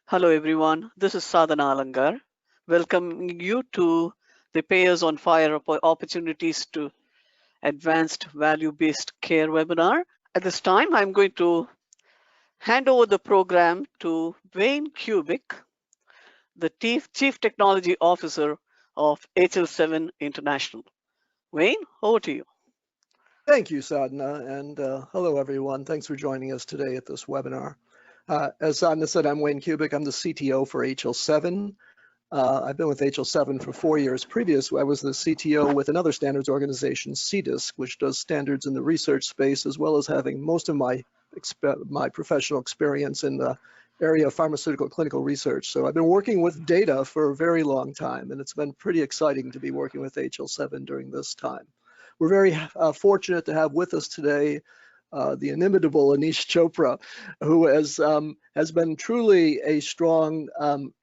Hello everyone, this is Sadhana Alangar, welcoming you to the Payers on Fire Opportunities to Advanced Value-Based Care webinar. At this time, I'm going to hand over the program to Wayne Kubick, the Chief Technology Officer of HL7 International. Wayne, over to you. Thank you, Sadhana, and hello everyone. Thanks for joining us today at this webinar. As Sadhana said, I'm Wayne Kubick. I'm the CTO for HL7. I've been with HL7 for 4 years. Previous, I was the CTO with another standards organization, CDISC, which does standards in the research space, as well as having most of my professional experience in the area of pharmaceutical clinical research. So I've been working with data for a very long time, and it's been pretty exciting to be working with HL7 during this time. We're very fortunate to have with us today the inimitable Aneesh Chopra, who has been truly a strong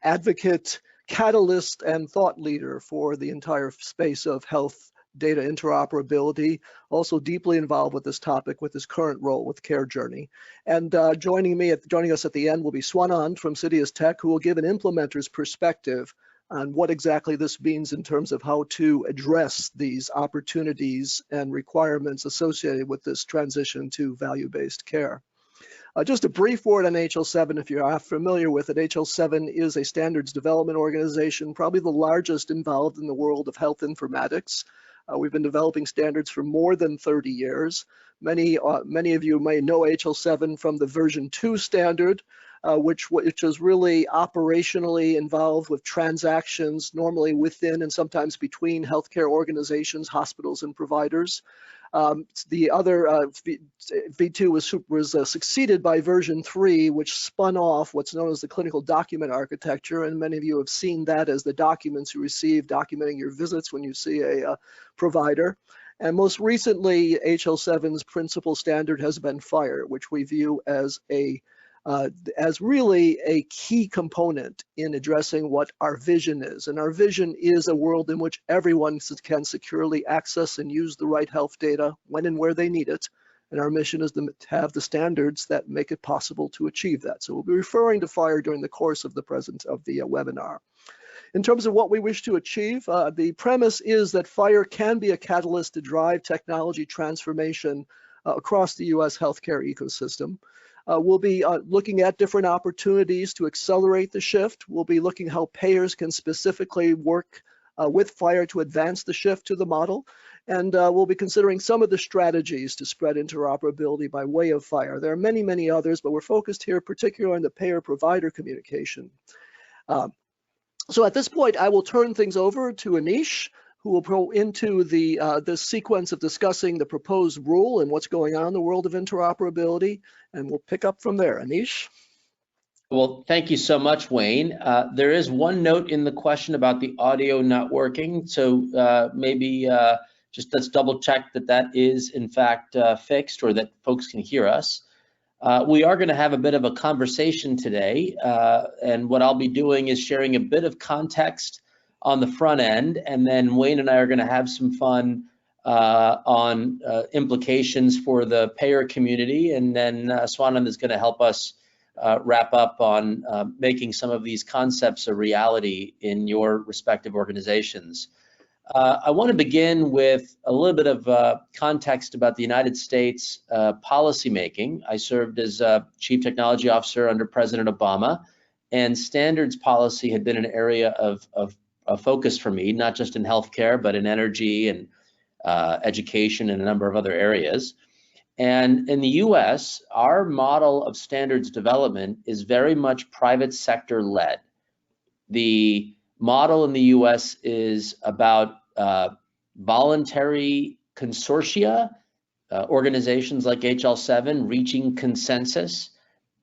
advocate, catalyst, and thought leader for the entire space of health data interoperability, also deeply involved with this topic with his current role with Care Journey. And joining us at the end will be Swanand from Sidious Tech, who will give an implementer's perspective on what exactly this means in terms of how to address these opportunities and requirements associated with this transition to value-based care. Just a brief word on HL7, if you're not familiar with it. HL7 is a standards development organization, probably the largest involved in the world of health informatics. We've been developing standards for more than 30 years. Many of you may know HL7 from the version 2 standard, which is really operationally involved with transactions, normally within and sometimes between healthcare organizations, hospitals, and providers. The other V2 was succeeded by version 3, which spun off what's known as the clinical document architecture, and many of you have seen that as the documents you receive documenting your visits when you see a provider. And most recently, HL7's principal standard has been FHIR, which we view as really a key component in addressing what our vision is. And our vision is a world in which everyone can securely access and use the right health data when and where they need it. And our mission is to have the standards that make it possible to achieve that. So we'll be referring to FHIR during the course of the webinar. In terms of what we wish to achieve, the premise is that FHIR can be a catalyst to drive technology transformation across the US healthcare ecosystem. We'll be looking at different opportunities to accelerate the shift. We'll be looking how payers can specifically work with FHIR to advance the shift to the model. And we'll be considering some of the strategies to spread interoperability by way of FHIR. There are many, many others, but we're focused here particularly on the payer-provider communication. So at this point, I will turn things over to Aneesh, who will go into the sequence of discussing the proposed rule and what's going on in the world of interoperability, and we'll pick up from there. Aneesh? Well, thank you so much, Wayne. There is one note in the question about the audio not working, so maybe just let's double check that that is in fact fixed, or that folks can hear us. We are going to have a bit of a conversation today, and what I'll be doing is sharing a bit of context on the front end, and then Wayne and I are going to have some fun on implications for the payer community, and then Swanand is going to help us wrap up on making some of these concepts a reality in your respective organizations. I want to begin with a little bit of context about the United States policymaking. I served as Chief Technology Officer under President Obama, and standards policy had been an area of focus for me, not just in healthcare, but in energy and education and a number of other areas. And in the US, our model of standards development is very much private sector led. The model in the US is about voluntary consortia, organizations like HL7 reaching consensus.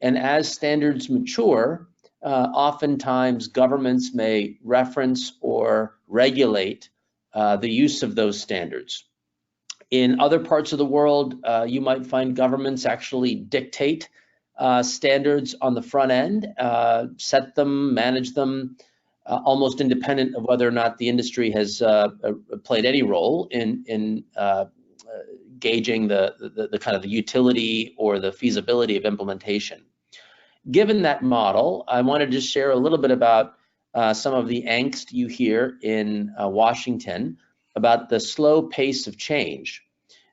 And as standards mature, oftentimes governments may reference or regulate the use of those standards. In other parts of the world, you might find governments actually dictate standards on the front end, set them, manage them, almost independent of whether or not the industry has played any role in gauging the kind of the utility or the feasibility of implementation. given that model, I wanted to share a little bit about some of the angst you hear in Washington about the slow pace of change,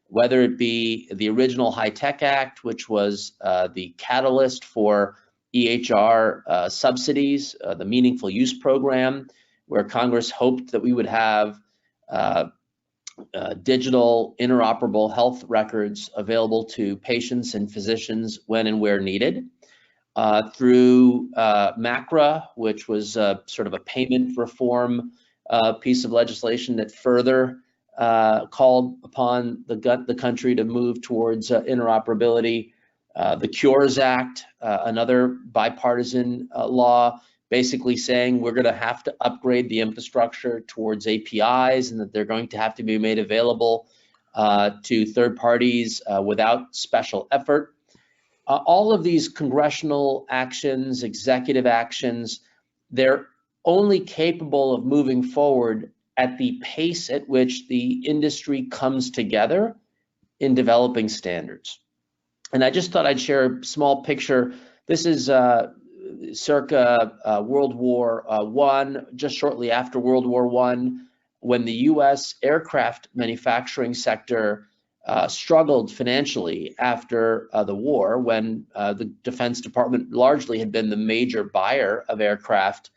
whether it be the original HITECH Act, which was the catalyst for EHR subsidies, the Meaningful Use Program, where Congress hoped that we would have digital interoperable health records available to patients and physicians when and where needed. Through MACRA, which was sort of a payment reform piece of legislation that further called upon the country to move towards interoperability. The Cures Act, another bipartisan law, basically saying we're going to have to upgrade the infrastructure towards APIs and that they're going to have to be made available to third parties without special effort. All of these congressional actions, executive actions, they're only capable of moving forward at the pace at which the industry comes together in developing standards. And I just thought I'd share a small picture. This is circa World War I, just shortly after World War I, when the US aircraft manufacturing sector struggled financially after the war, when the Defense Department largely had been the major buyer of aircraft.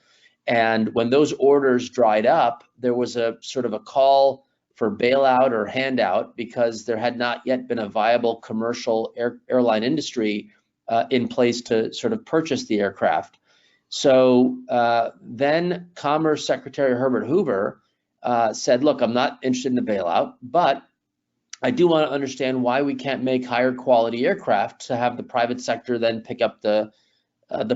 And when those orders dried up, there was a sort of a call for bailout or handout because there had not yet been a viable commercial airline industry in place to sort of purchase the aircraft. So then Commerce Secretary Herbert Hoover said, look, I'm not interested in the bailout, but I do want to understand why we can't make higher quality aircraft to have the private sector then pick up the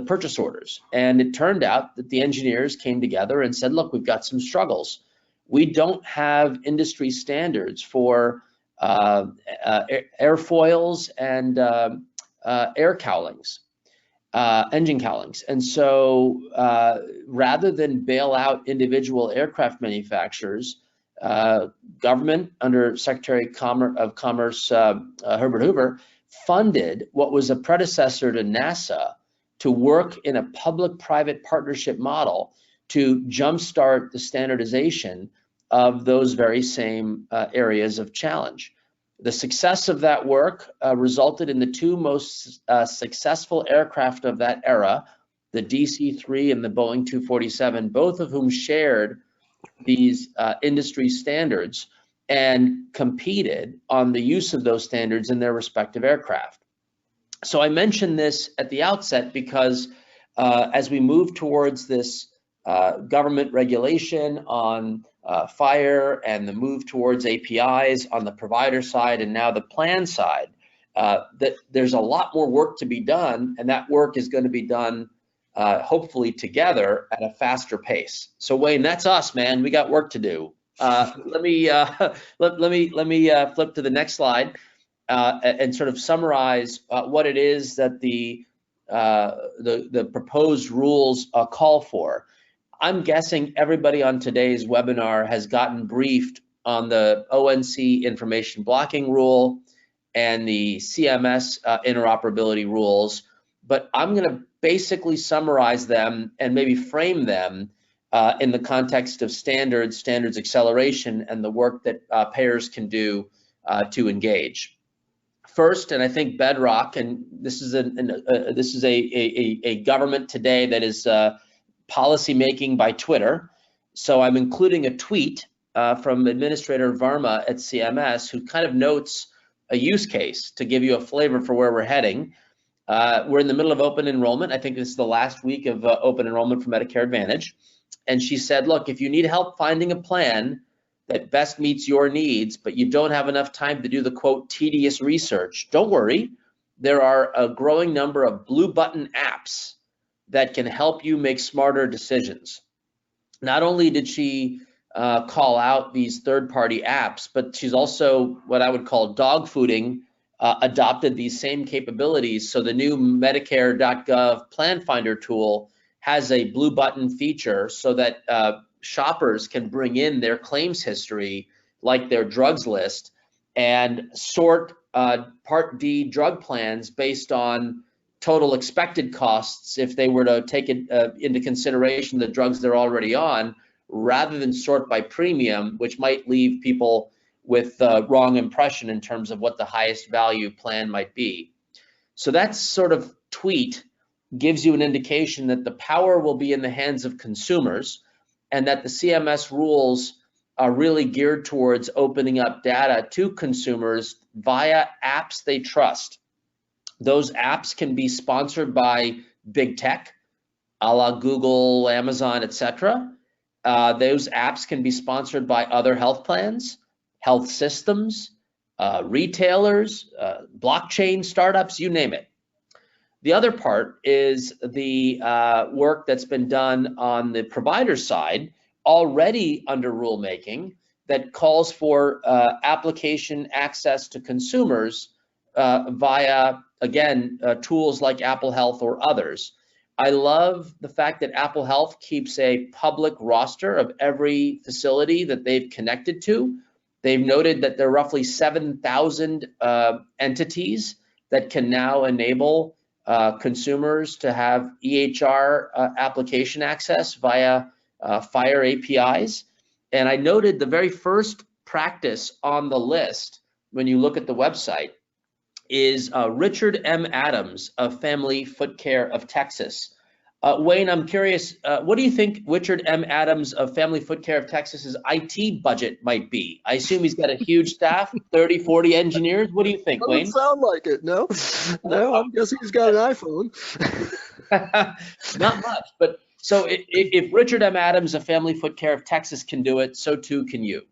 purchase orders. And it turned out that the engineers came together and said, look, we've got some struggles. We don't have industry standards for airfoils and air cowlings, engine cowlings. And so rather than bail out individual aircraft manufacturers, government under Secretary of Commerce Herbert Hoover funded what was a predecessor to NASA to work in a public-private partnership model to jumpstart the standardization of those very same areas of challenge. The success of that work resulted in the two most successful aircraft of that era, the DC-3 and the Boeing 247, both of whom shared these industry standards and competed on the use of those standards in their respective aircraft. So I mention this at the outset because as we move towards this government regulation on FHIR and the move towards APIs on the provider side and now the plan side, that there's a lot more work to be done, and that work is going to be done hopefully together at a faster pace. So Wayne, that's us, man. We got work to do. Let me flip to the next slide and sort of summarize what it is that the proposed rules call for. I'm guessing everybody on today's webinar has gotten briefed on the ONC information blocking rule and the CMS interoperability rules, but I'm going to basically summarize them and maybe frame them in the context of standards acceleration, and the work that payers can do to engage. First, and I think bedrock, and this is a government today that is policy making by Twitter. So I'm including a tweet from Administrator Varma at CMS, who kind of notes a use case to give you a flavor for where we're heading. We're in the middle of open enrollment. I think this is the last week of open enrollment for Medicare Advantage. And she said, look, if you need help finding a plan that best meets your needs, but you don't have enough time to do the, quote, tedious research, don't worry. There are a growing number of blue button apps that can help you make smarter decisions. Not only did she call out these third-party apps, but she's also what I would call dog fooding, adopted these same capabilities. So the new Medicare.gov Plan Finder tool has a blue button feature so that shoppers can bring in their claims history, like their drugs list, and sort Part D drug plans based on total expected costs if they were to take it into consideration the drugs they're already on, rather than sort by premium, which might leave people with the wrong impression in terms of what the highest value plan might be. So that sort of tweet gives you an indication that the power will be in the hands of consumers, and that the CMS rules are really geared towards opening up data to consumers via apps they trust. Those apps can be sponsored by big tech, a la Google, Amazon, etc. Those apps can be sponsored by other health plans, health systems, retailers, blockchain startups, you name it. The other part is the work that's been done on the provider side, already under rulemaking, that calls for application access to consumers via, again, tools like Apple Health or others. I love the fact that Apple Health keeps a public roster of every facility that they've connected to. They've noted that there are roughly 7,000 entities that can now enable consumers to have EHR application access via FHIR APIs. And I noted the very first practice on the list, when you look at the website, is Richard M. Adams of Family Foot Care of Texas. Wayne, I'm curious, what do you think Richard M. Adams of Family Foot Care of Texas's IT budget might be? I assume he's got a huge staff, 30, 40 engineers. What do you think, Wayne? Doesn't sound like it, no. No, I'm guessing he's got an iPhone. Not much, but so if Richard M. Adams of Family Foot Care of Texas can do it, so too can you.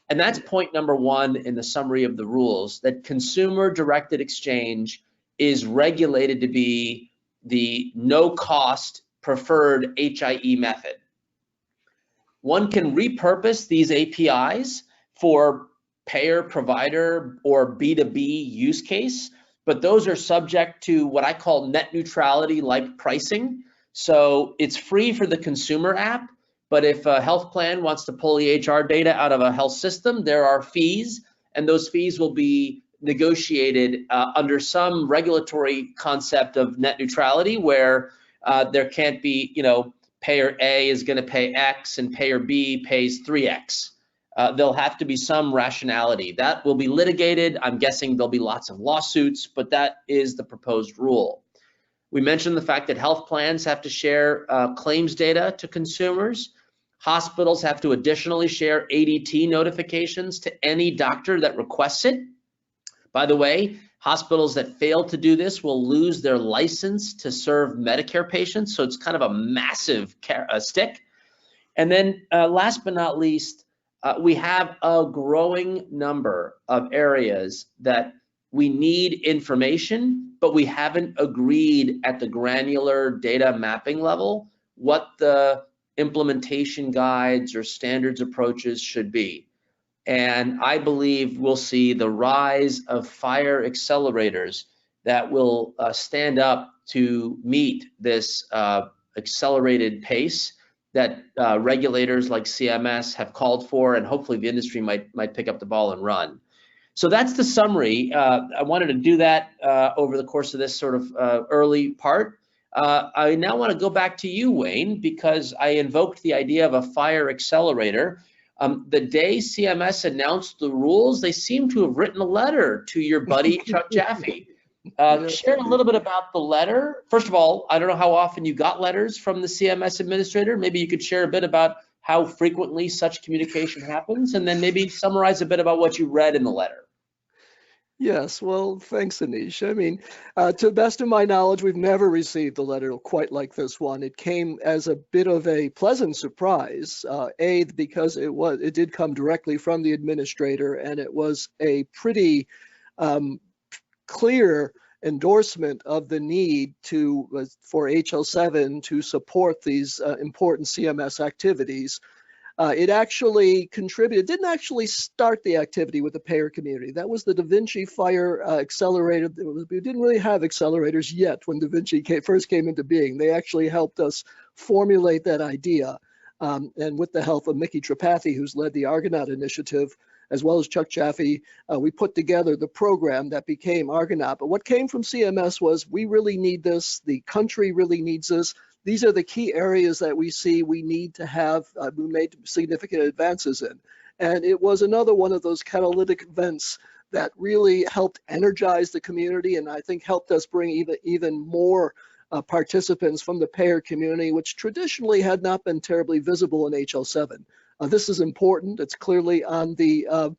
And that's point number one in the summary of the rules, that consumer-directed exchange is regulated to be the no-cost preferred HIE method. One can repurpose these APIs for payer, provider, or B2B use case, but those are subject to what I call net neutrality like pricing. So it's free for the consumer app, but if a health plan wants to pull EHR data out of a health system, there are fees, and those fees will be negotiated under some regulatory concept of net neutrality, where there can't be, payer A is going to pay X and payer B pays 3X. There'll have to be some rationality. That will be litigated. I'm guessing there'll be lots of lawsuits, but that is the proposed rule. We mentioned the fact that health plans have to share claims data to consumers. Hospitals have to additionally share ADT notifications to any doctor that requests it. By the way, hospitals that fail to do this will lose their license to serve Medicare patients, so it's kind of a massive stick. And then last but not least, we have a growing number of areas that we need information, but we haven't agreed at the granular data mapping level what the implementation guides or standards approaches should be. And I believe we'll see the rise of FHIR accelerators that will stand up to meet this accelerated pace that regulators like CMS have called for, and hopefully the industry might pick up the ball and run. So that's the summary. I wanted to do that over the course of this sort of early part. I now want to go back to you, Wayne, because I invoked the idea of a FHIR accelerator. The day CMS announced the rules, they seem to have written a letter to your buddy, Chuck Jaffe. Share a little bit about the letter. First of all, I don't know how often you got letters from the CMS administrator. Maybe you could share a bit about how frequently such communication happens, and then maybe summarize a bit about what you read in the letter. Yes, well, thanks, Aneesh. I mean, to the best of my knowledge, we've never received a letter quite like this one. It came as a bit of a pleasant surprise, because it did come directly from the administrator, and it was a pretty clear endorsement of the need for HL7 to support these important CMS activities. It actually contributed, didn't actually start the activity with the payer community. That was the Da Vinci FHIR accelerator. We didn't really have accelerators yet when Da Vinci first came into being. They actually helped us formulate that idea. And with the help of Mickey Tripathi, who's led the Argonaut initiative, as well as Chuck Chaffee, we put together the program that became Argonaut. But what came from CMS was, we really need this, the country really needs this. These are the key areas that we see we need to have, we made significant advances in. And it was another one of those catalytic events that really helped energize the community, and I think helped us bring even more participants from the payer community, which traditionally had not been terribly visible in HL7. This is important. It's clearly on the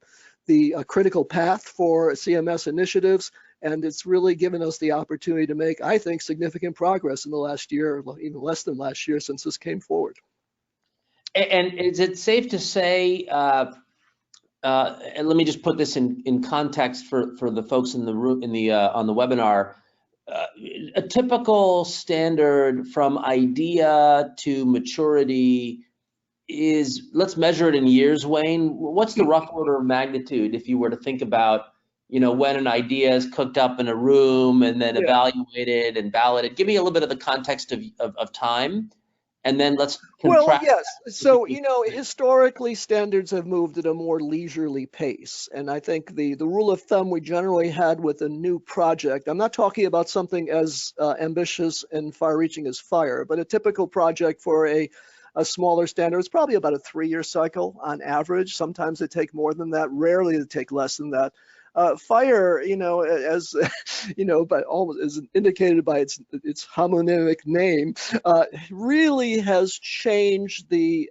critical path for CMS initiatives, and it's really given us the opportunity to make, I think, significant progress in the last year, even less than last year, since this came forward. And is it safe to say, and let me just put this in context for the folks in the room, on the webinar, a typical standard from idea to maturity is, let's measure it in years, Wayne. What's the rough order of magnitude if you were to think about, when an idea is cooked up in a room and then evaluated and balloted? Give me a little bit of the context of time, and then let's contrast. Well, yes. So, historically, standards have moved at a more leisurely pace. And I think the rule of thumb we generally had with a new project, I'm not talking about something as ambitious and far-reaching as FHIR, but a typical project for a smaller standard is probably about a 3-year cycle on average. Sometimes they take more than that. Rarely they take less than that. FHIR, as but almost as indicated by its homonymic name, really has changed the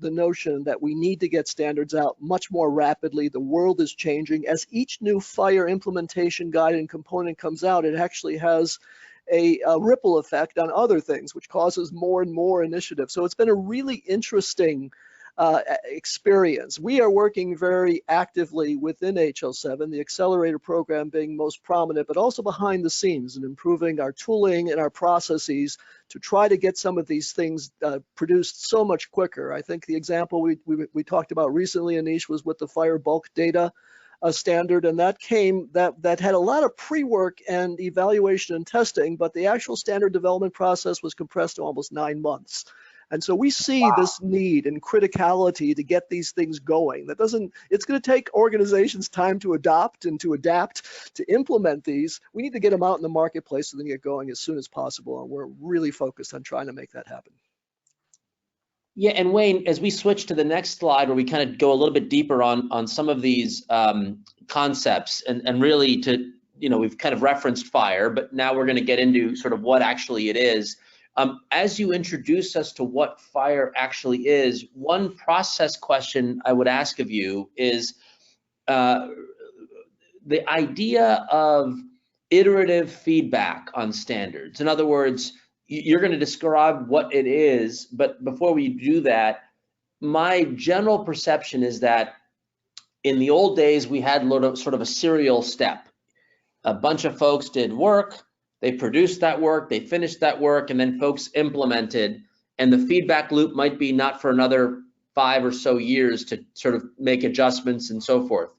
notion that we need to get standards out much more rapidly. The world is changing. As each new FHIR implementation guide and component comes out, it actually has a ripple effect on other things, which causes more and more initiatives. So it's been a really interesting experience. We are working very actively within HL7, the accelerator program being most prominent, but also behind the scenes and improving our tooling and our processes to try to get some of these things produced so much quicker. I think the example we talked about recently, Aneesh, was with the FHIR bulk data standard, and that had a lot of pre-work and evaluation and testing, but the actual standard development process was compressed to almost 9 months. And so we see this need and criticality to get these things going. It's going to take organizations time to adopt and to adapt to implement these. We need to get them out in the marketplace and then get going as soon as possible. And we're really focused on trying to make that happen. Yeah, and Wayne, as we switch to the next slide, where we kind of go a little bit deeper on some of these concepts, and really to, we've kind of referenced FHIR, but now we're going to get into sort of what actually it is. As you introduce us to what FHIR actually is, one process question I would ask of you is the idea of iterative feedback on standards. In other words, you're going to describe what it is, but before we do that, my general perception is that in the old days, we had sort of a serial step. A bunch of folks did work, they produced that work, they finished that work, and then folks implemented, and the feedback loop might be not for another 5 or so years to sort of make adjustments and so forth.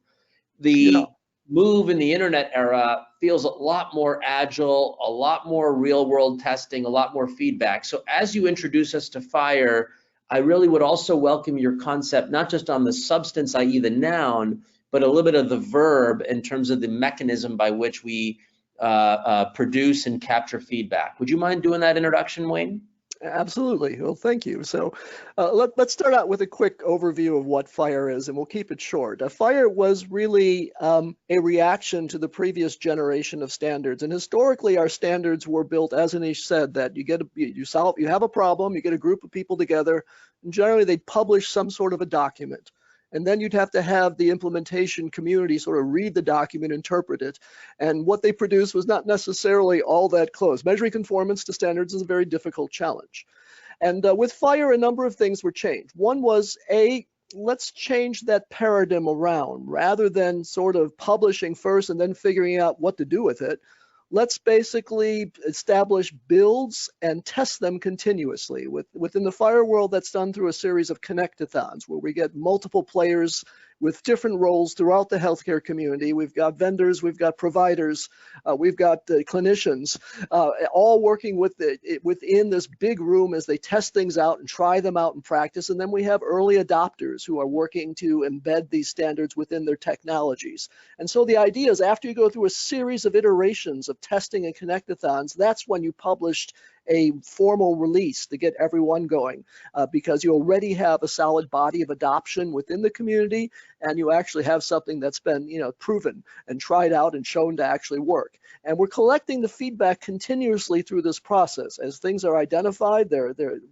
The move in the internet era feels a lot more agile, a lot more real world testing, a lot more feedback. So as you introduce us to FHIR, I really would also welcome your concept, not just on the substance, i.e. the noun, but a little bit of the verb in terms of the mechanism by which we produce and capture feedback. Would you mind doing that introduction, Wayne? Absolutely. Well, thank you. So let's start out with a quick overview of what FHIR is, and we'll keep it short. FHIR was really a reaction to the previous generation of standards. And historically, our standards were built, as Aneesh said, that you have a problem, you get a group of people together, and generally they'd publish some sort of a document. And then you'd have to have the implementation community sort of read the document, interpret it. And what they produced was not necessarily all that close. Measuring conformance to standards is a very difficult challenge. And with FHIR, a number of things were changed. One was, let's change that paradigm around. Rather than sort of publishing first and then figuring out what to do with it, let's basically establish builds and test them continuously. Within the FHIR world, that's done through a series of connectathons where we get multiple players with different roles throughout the healthcare community. We've got vendors, we've got providers, we've got clinicians, all working within this big room as they test things out and try them out in practice. And then we have early adopters who are working to embed these standards within their technologies. And so the idea is, after you go through a series of iterations of testing and connectathons, that's when you published a formal release to get everyone going, because you already have a solid body of adoption within the community, and you actually have something that's been, proven and tried out and shown to actually work. And we're collecting the feedback continuously through this process. As things are identified,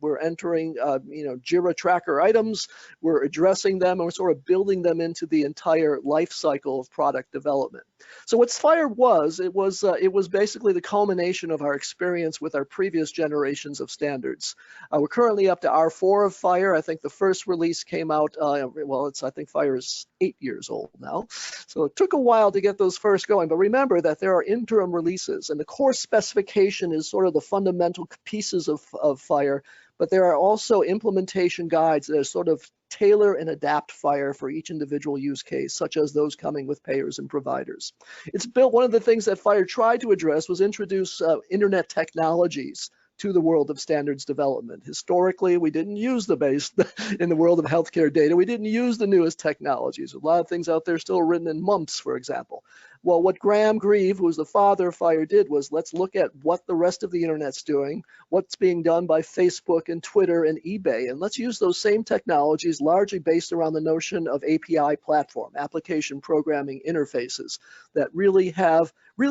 we're entering, JIRA tracker items, we're addressing them, and we're sort of building them into the entire life cycle of product development. So what FHIR was, it was basically the culmination of our experience with our previous generations of standards. We're currently up to R4 of FHIR. I think the first release came out, I think FHIR is 8 years old now. So it took a while to get those first going, but remember that there are interim releases, and the core specification is sort of the fundamental pieces of FHIR, but there are also implementation guides that are sort of tailor and adapt FHIR for each individual use case, such as those coming with payers and providers. It's built, one of the things that FHIR tried to address was introduce internet technologies to the world of standards development. Historically, we didn't use the base in the world of healthcare data. We didn't use the newest technologies. A lot of things out there still written in mumps, for example. Well, what Graham Grieve, who was the father of FHIR, did was, let's look at what the rest of the internet's doing, what's being done by Facebook and Twitter and eBay, and let's use those same technologies, largely based around the notion of API platform, application programming interfaces, that really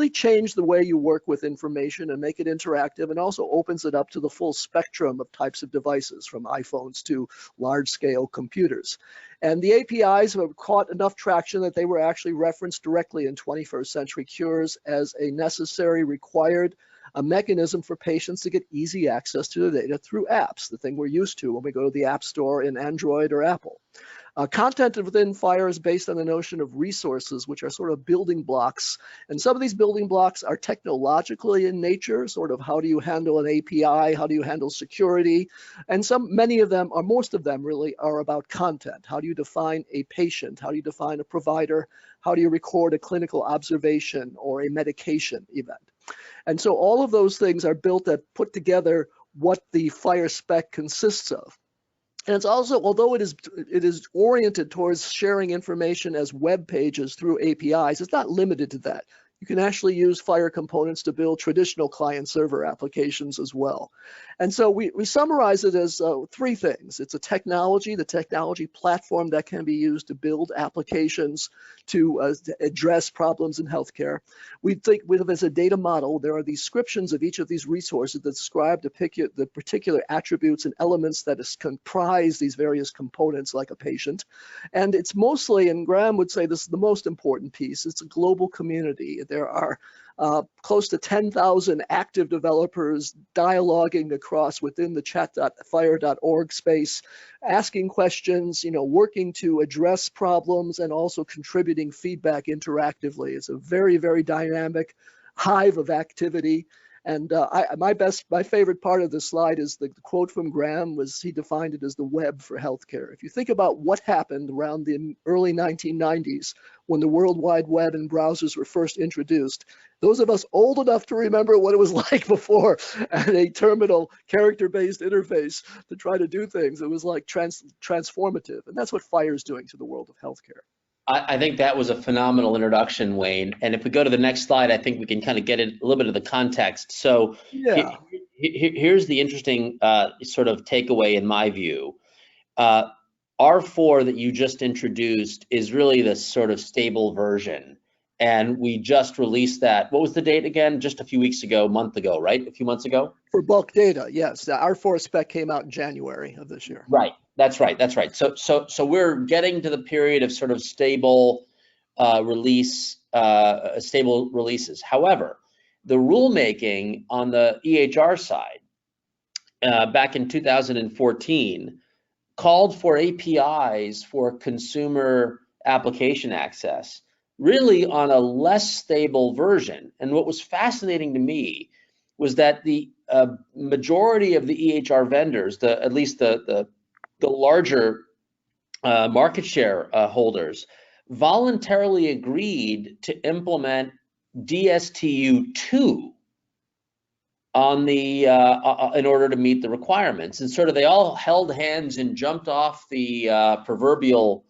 change the way you work with information and make it interactive, and also opens it up to the full spectrum of types of devices, from iPhones to large-scale computers. And the APIs have caught enough traction that they were actually referenced directly in 21st Century Cures as a necessary, required mechanism for patients to get easy access to the data through apps, the thing we're used to when we go to the App Store in Android or Apple. Content within FHIR is based on the notion of resources, which are sort of building blocks. And some of these building blocks are technologically in nature, sort of how do you handle an API, how do you handle security? And many of them, or most of them really, are about content. How do you define a patient? How do you define a provider? How do you record a clinical observation or a medication event? And so all of those things are built that put together what the FHIR spec consists of. And it's also, although it is oriented towards sharing information as web pages through APIs, it's not limited to that. You can actually use FHIR components to build traditional client-server applications as well. And so we summarize it as three things. It's the technology platform that can be used to build applications to address problems in healthcare. We think of as a data model, there are these descriptions of each of these resources that describe the particular attributes and elements that comprise these various components like a patient. And it's mostly, and Graham would say this is the most important piece, it's a global community. There are close to 10,000 active developers dialoguing across within the chat.phir.org space, asking questions, working to address problems, and also contributing feedback interactively. It's a very, very dynamic hive of activity. And my favorite part of this slide is the quote from Graham. He defined it as the web for healthcare. If you think about what happened around the early 1990s when the World Wide Web and browsers were first introduced, those of us old enough to remember what it was like before at a terminal character-based interface to try to do things, it was like transformative. And that's what FHIR is doing to the world of healthcare. I think that was a phenomenal introduction, Wayne. And if we go to the next slide, I think we can kind of get a little bit of the context. So yeah. Here's the interesting sort of takeaway in my view. R4 that you just introduced is really the sort of stable version. And we just released that. What was the date again? Just a few weeks ago, month ago, right? A few months ago? For bulk data, yes. The R4 spec came out in January of this year. Right. That's right. That's right. So we're getting to the period of sort of stable releases. However, the rulemaking on the EHR side back in 2014 called for APIs for consumer application access, really on a less stable version. And what was fascinating to me was that the majority of the EHR vendors, at least the larger market share holders voluntarily agreed to implement DSTU2 on the in order to meet the requirements, and sort of they all held hands and jumped off the proverbial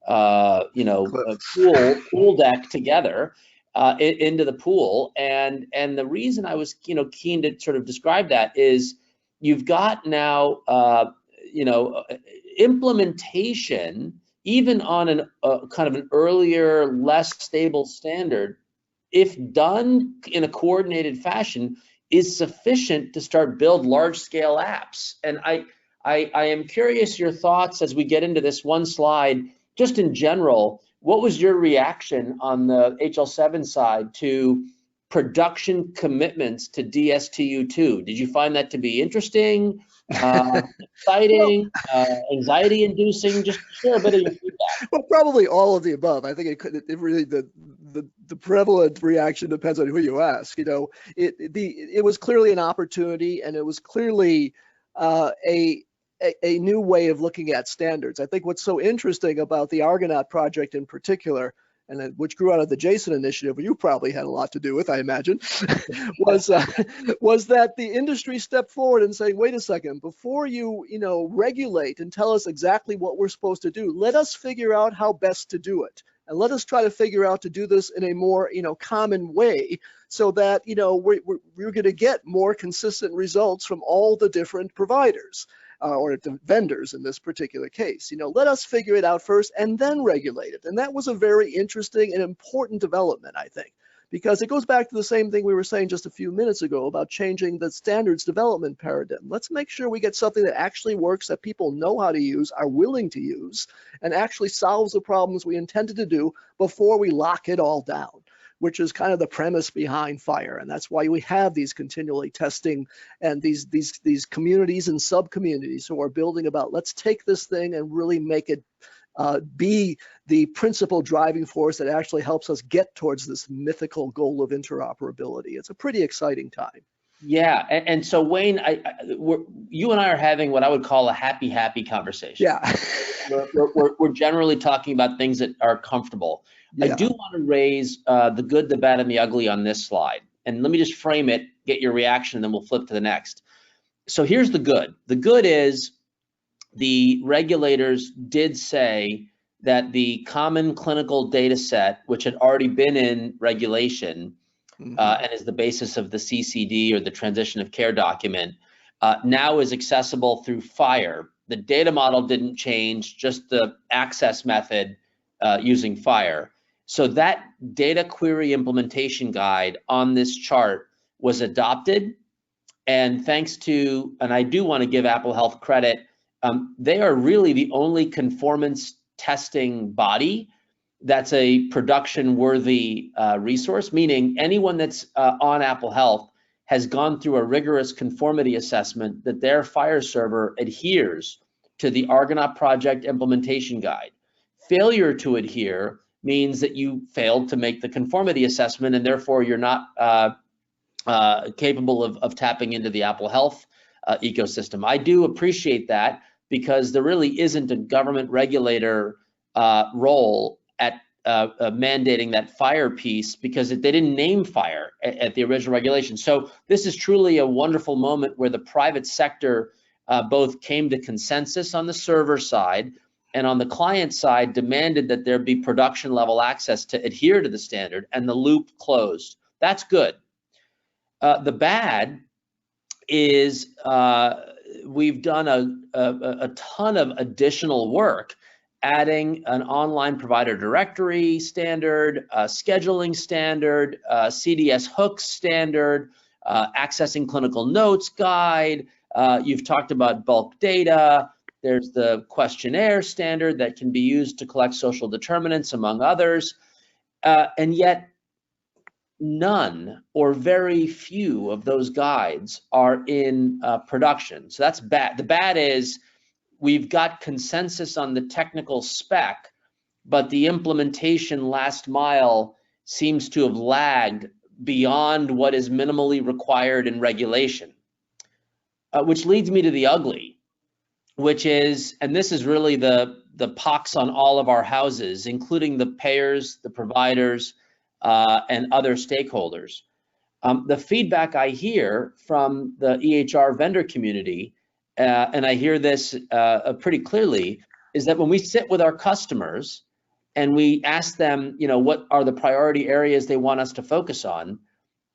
pool deck together into the pool. And the reason I was keen to sort of describe that is you've got now implementation even on an kind of an earlier, less stable standard, if done in a coordinated fashion, is sufficient to start build large-scale apps. And I am curious your thoughts as we get into this one slide, just in general. What was your reaction on the HL7 side to production commitments to DSTU2? Did you find that to be interesting, exciting, anxiety-inducing? Just share a bit of your feedback. Well, probably all of the above. I think it really the prevalent reaction depends on who you ask. It was clearly an opportunity, and it was clearly a new way of looking at standards. I think what's so interesting about the Argonaut project in particular, and which grew out of the JSON initiative, you probably had a lot to do with, I imagine, was that the industry stepped forward and saying, wait a second, before you regulate and tell us exactly what we're supposed to do, let us figure out how best to do it. And let us try to figure out to do this in a more common way, so that we're going to get more consistent results from all the different providers. Or the vendors in this particular case. Let us figure it out first and then regulate it. And that was a very interesting and important development, I think, because it goes back to the same thing we were saying just a few minutes ago about changing the standards development paradigm. Let's make sure we get something that actually works, that people know how to use, are willing to use, and actually solves the problems we intended to do before we lock it all down, which is kind of the premise behind FHIR. And that's why we have these continually testing and these communities and sub-communities who are building about, let's take this thing and really make it be the principal driving force that actually helps us get towards this mythical goal of interoperability. It's a pretty exciting time. Yeah, and so Wayne, you and I are having what I would call a happy conversation. Yeah. we're generally talking about things that are comfortable. Yeah. I do want to raise the good, the bad, and the ugly on this slide. And let me just frame it, get your reaction, and then we'll flip to the next. So here's the good. The good is the regulators did say that the common clinical data set, which had already been in regulation, and is the basis of the CCD, or the transition of care document, now is accessible through FHIR. The data model didn't change, just the access method using FHIR. So that data query implementation guide on this chart was adopted, and thanks to, and I do want to give Apple Health credit, they are really the only conformance testing body that's a production-worthy resource, meaning anyone that's on Apple Health has gone through a rigorous conformity assessment that their FHIR server adheres to the Argonaut project implementation guide. Failure to adhere means that you failed to make the conformity assessment, and therefore you're not capable of tapping into the Apple Health ecosystem. I do appreciate that, because there really isn't a government regulator role at mandating that FHIR piece, because they didn't name FHIR at the original regulation. So this is truly a wonderful moment where the private sector both came to consensus on the server side, and on the client side demanded that there be production level access to adhere to the standard, and the loop closed. That's good. The bad is we've done a ton of additional work, adding an online provider directory standard, scheduling standard, CDS hooks standard, accessing clinical notes guide. You've talked about bulk data. There's the questionnaire standard that can be used to collect social determinants, among others. And yet none or very few of those guides are in production. So that's bad. The bad is we've got consensus on the technical spec, but the implementation last mile seems to have lagged beyond what is minimally required in regulation, which leads me to the ugly, which is, and this is really the the pox on all of our houses, including the payers, the providers, and other stakeholders. The feedback I hear from the EHR vendor community, and I hear this pretty clearly, is that when we sit with our customers and we ask them, what are the priority areas they want us to focus on,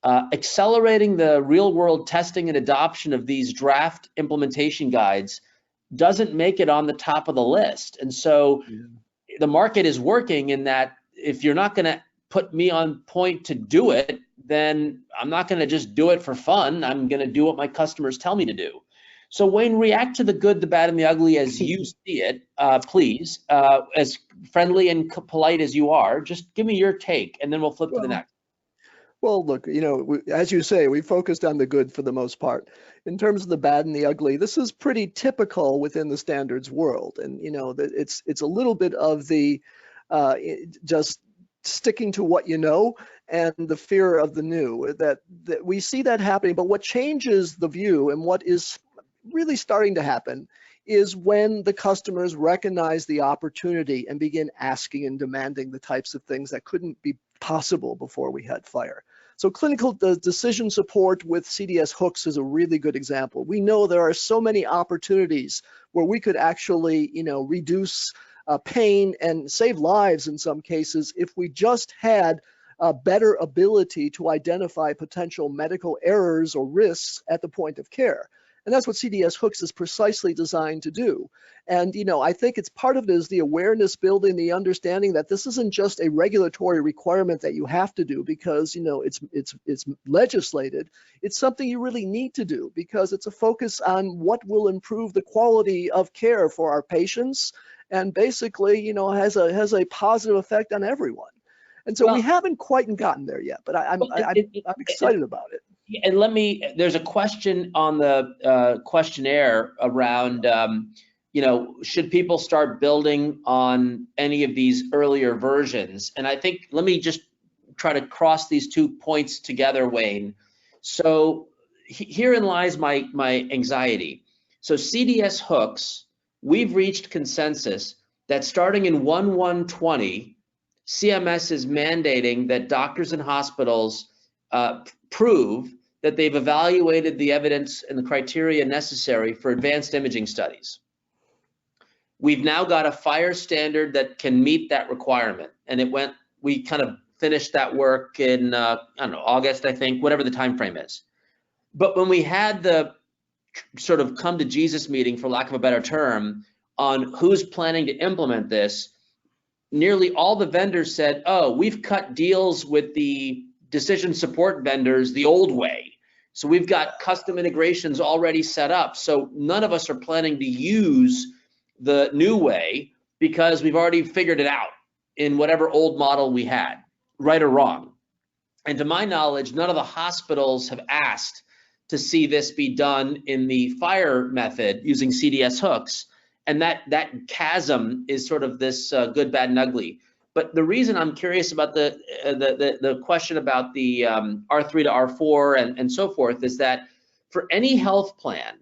accelerating the real-world testing and adoption of these draft implementation guides doesn't make it on the top of the list. And so the market is working in that if you're not going to put me on point to do it, then I'm not going to just do it for fun. I'm going to do what my customers tell me to do. So Wayne, react to the good, the bad, and the ugly as you see it, please. As friendly and polite as you are, just give me your take, and then we'll flip to the next. Well, look, as you say, we focused on the good for the most part. In terms of the bad and the ugly, this is pretty typical within the standards world. And, it's a little bit of the just sticking to what you know and the fear of the new, that we see that happening. But what changes the view and what is really starting to happen is when the customers recognize the opportunity and begin asking and demanding the types of things that couldn't be possible before we had FHIR. So clinical decision support with CDS hooks is a really good example. We know there are so many opportunities where we could actually, reduce pain and save lives in some cases if we just had a better ability to identify potential medical errors or risks at the point of care. And that's what CDS hooks is precisely designed to do. And, I think it's part of it is the awareness building, the understanding that this isn't just a regulatory requirement that you have to do because, it's legislated. It's something you really need to do because it's a focus on what will improve the quality of care for our patients and basically, has a positive effect on everyone. And so we haven't quite gotten there yet, but I'm excited about it. And there's a question on the questionnaire around, should people start building on any of these earlier versions? And I think, let me just try to cross these 2 points together, Wayne. So herein lies my anxiety. So CDS hooks, we've reached consensus that starting in 1/1/20, CMS is mandating that doctors and hospitals prove that they've evaluated the evidence and the criteria necessary for advanced imaging studies. We've now got a FHIR standard that can meet that requirement. And we kind of finished that work in, August, I think, whatever the time frame is. But when we had the sort of come to Jesus meeting, for lack of a better term, on who's planning to implement this, nearly all the vendors said, oh, we've cut deals with the decision support vendors the old way. So we've got custom integrations already set up. So none of us are planning to use the new way because we've already figured it out in whatever old model we had, right or wrong. And to my knowledge, none of the hospitals have asked to see this be done in the FHIR method using CDS hooks. And that chasm is sort of this good, bad, and ugly. But the reason I'm curious about the question about the R3 to R4 and so forth is that for any health plan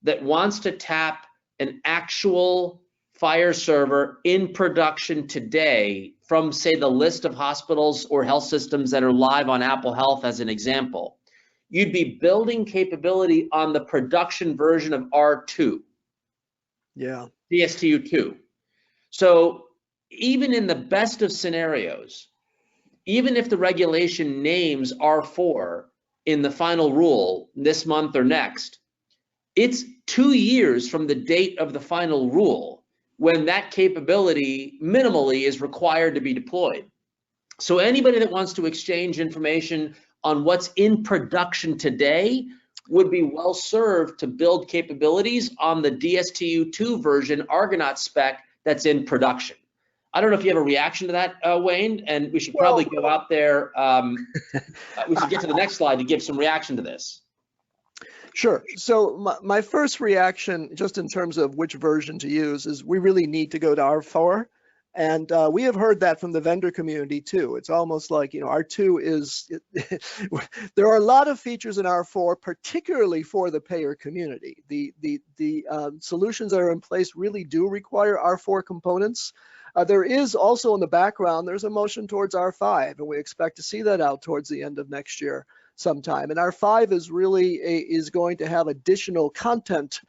that wants to tap an actual FHIR server in production today from, say, the list of hospitals or health systems that are live on Apple Health as an example, you'd be building capability on the production version of R2. Yeah. DSTU2. So even in the best of scenarios, even if the regulation names R4 in the final rule this month or next, it's 2 years from the date of the final rule when that capability minimally is required to be deployed. So anybody that wants to exchange information on what's in production today would be well served to build capabilities on the DSTU2 version Argonaut spec that's in production. I don't know if you have a reaction to that, Wayne, and we should probably go out there. We should get to the next slide to give some reaction to this. Sure. So my first reaction, just in terms of which version to use, is we really need to go to R4. And we have heard that from the vendor community too. It's almost like, R2 is, there are a lot of features in R4, particularly for the payer community. The solutions that are in place really do require R4 components. There is also in the background, there's a motion towards R5, and we expect to see that out towards the end of next year sometime. And R5 is really is going to have additional content